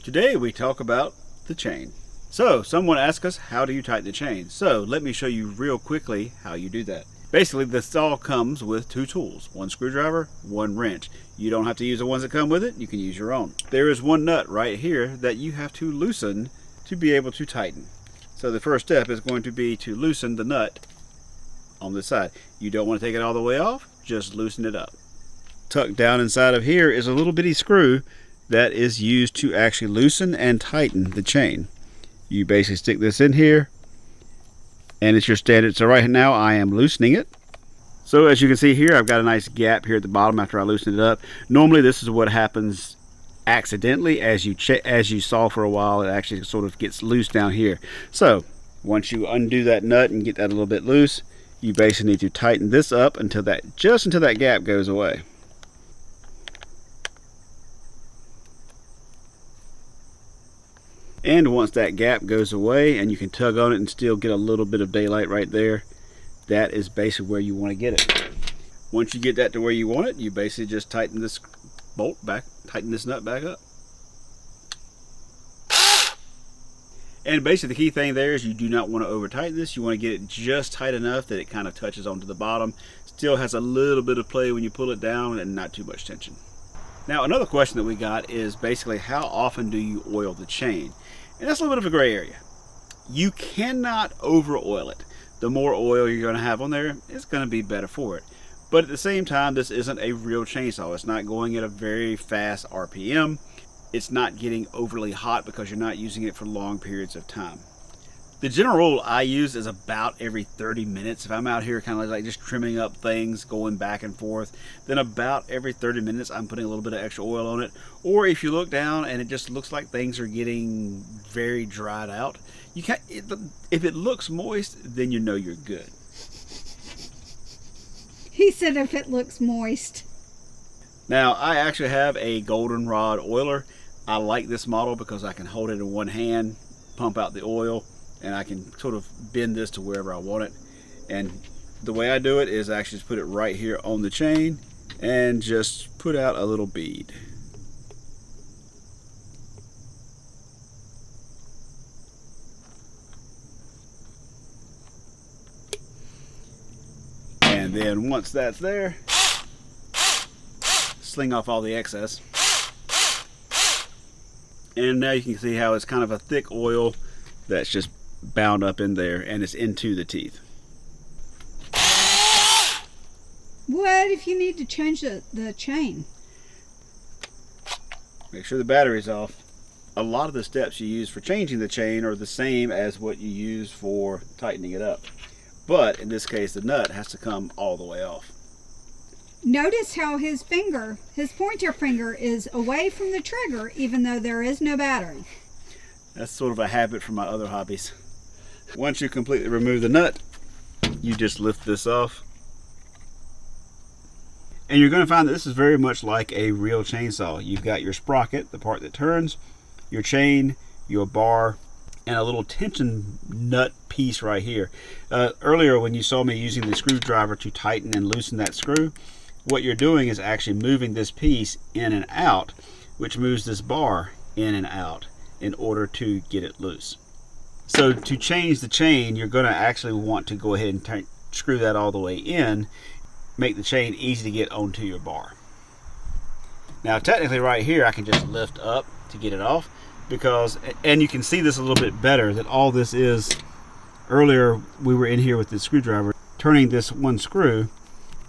Today we talk about the chain. So someone asked us, how do you tighten the chain? So let me show you real quickly how you do that. Basically, the saw comes with two tools, one screwdriver, one wrench. You don't have to use the ones that come with it, you can use your own. There is one nut right here that you have to loosen to be able to tighten. So the first step is going to be to loosen the nut on this side. You don't want to take it all the way off, just loosen it up. Tucked down inside of here is a little bitty screw that is used to actually loosen and tighten the chain. You basically stick this in here and it's your standard. So right now I am loosening it. So as you can see here, I've got a nice gap here at the bottom after I loosen it up. Normally this is what happens accidentally. As you saw for a while, it actually sort of gets loose down here. So once you undo that nut and get that a little bit loose, you basically need to tighten this up until that gap goes away. And once that gap goes away and you can tug on it and still get a little bit of daylight right there, that is basically where you want to get it. Once you get that to where you want it, you basically just tighten this bolt back, tighten this nut back up. And basically the key thing there is you do not want to over tighten this. You want to get it just tight enough that it kind of touches onto the bottom. Still has a little bit of play when you pull it down and not too much tension. Now another question that we got is basically how often do you oil the chain? And that's a little bit of a gray area. You cannot over oil it. The more oil you're going to have on there, it's going to be better for it. But at the same time, this isn't a real chainsaw. It's not going at a very fast RPM. It's not getting overly hot because you're not using it for long periods of time. The general rule I use is about every 30 minutes. If I'm out here kind of like just trimming up things, going back and forth, then about every 30 minutes I'm putting a little bit of extra oil on it. Or if you look down and it just looks like things are getting very dried out, you can't. If it looks moist, then you know you're good. He said if it looks moist. Now I actually have a goldenrod oiler. I like this model because I can hold it in one hand, pump out the oil, and I can sort of bend this to wherever I want it. And the way I do it is I actually just put it right here on the chain and just put out a little bead. And then once that's there, sling off all the excess. And now you can see how it's kind of a thick oil that's just bound up in there and it's into the teeth. What if you need to change the chain? Make sure the battery's off. A lot of the steps you use for changing the chain are the same as what you use for tightening it up. But in this case, the nut has to come all the way off. Notice how his pointer finger is away from the trigger even though there is no battery. That's sort of a habit from my other hobbies. Once you completely remove the nut, you just lift this off. And you're going to find that this is very much like a real chainsaw. You've got your sprocket, the part that turns, your chain, your bar, and a little tension nut piece right here. Earlier when you saw me using the screwdriver to tighten and loosen that screw, what you're doing is actually moving this piece in and out, which moves this bar in and out in order to get it loose. So to change the chain, you're going to actually want to go ahead and screw that all the way in, make the chain easy to get onto your bar. Now technically right here I can just lift up to get it off, because, and you can see this a little bit better, that all this is, earlier we were in here with the screwdriver turning this one screw,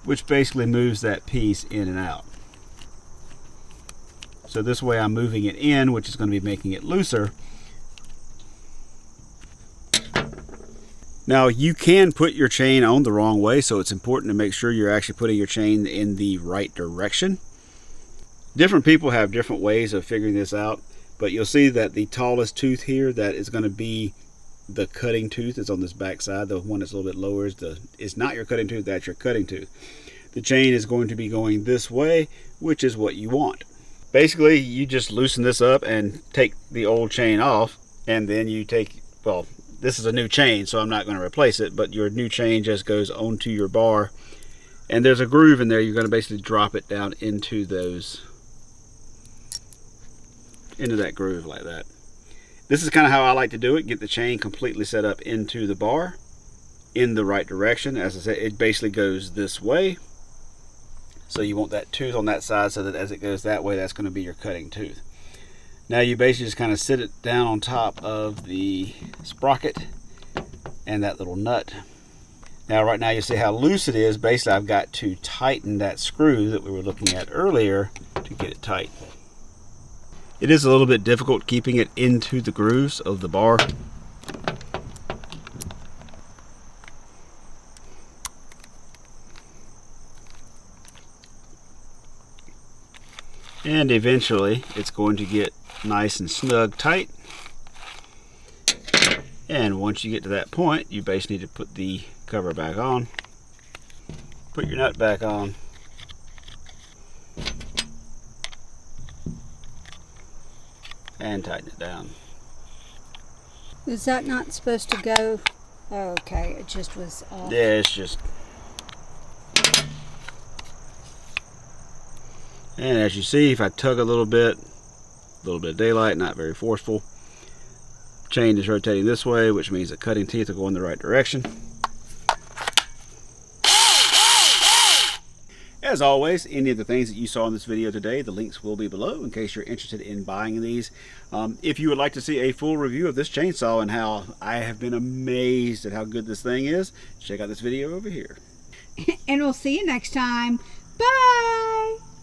which basically moves that piece in and out. So this way I'm moving it in, which is going to be making it looser. Now you can put your chain on the wrong way, so it's important to make sure you're actually putting your chain in the right direction. Different people have different ways of figuring this out, but you'll see that the tallest tooth here, that is going to be the cutting tooth, is on this back side. The one that's a little bit lower is not your cutting tooth, that's your cutting tooth. The chain is going to be going this way, which is what you want. Basically, you just loosen this up and take the old chain off, and then you take, well, this is a new chain, so I'm not going to replace it, but your new chain just goes onto your bar, and there's a groove in there. You're going to basically drop it down into those into that groove like that. This is kind of how I like to do it. Get the chain completely set up into the bar in the right direction. As I said, it basically goes this way. So you want that tooth on that side so that as it goes that way, that's going to be your cutting tooth. Now you basically just kind of sit it down on top of the sprocket and that little nut. Now right now you see how loose it is. Basically I've got to tighten that screw that we were looking at earlier to get it tight. It is a little bit difficult keeping it into the grooves of the bar. And eventually it's going to get nice and snug tight. And once you get to that point, you basically need to put the cover back on, put your nut back on, and tighten it down. Is that not supposed to go? Oh, okay, it just was off. Yeah, it's just... And as you see, if I tug a little bit of daylight, not very forceful. Chain is rotating this way, which means the cutting teeth will go in the right direction. As always, any of the things that you saw in this video today, the links will be below in case you're interested in buying these. If you would like to see a full review of this chainsaw and how I have been amazed at how good this thing is, check out this video over here. And we'll see you next time. Bye!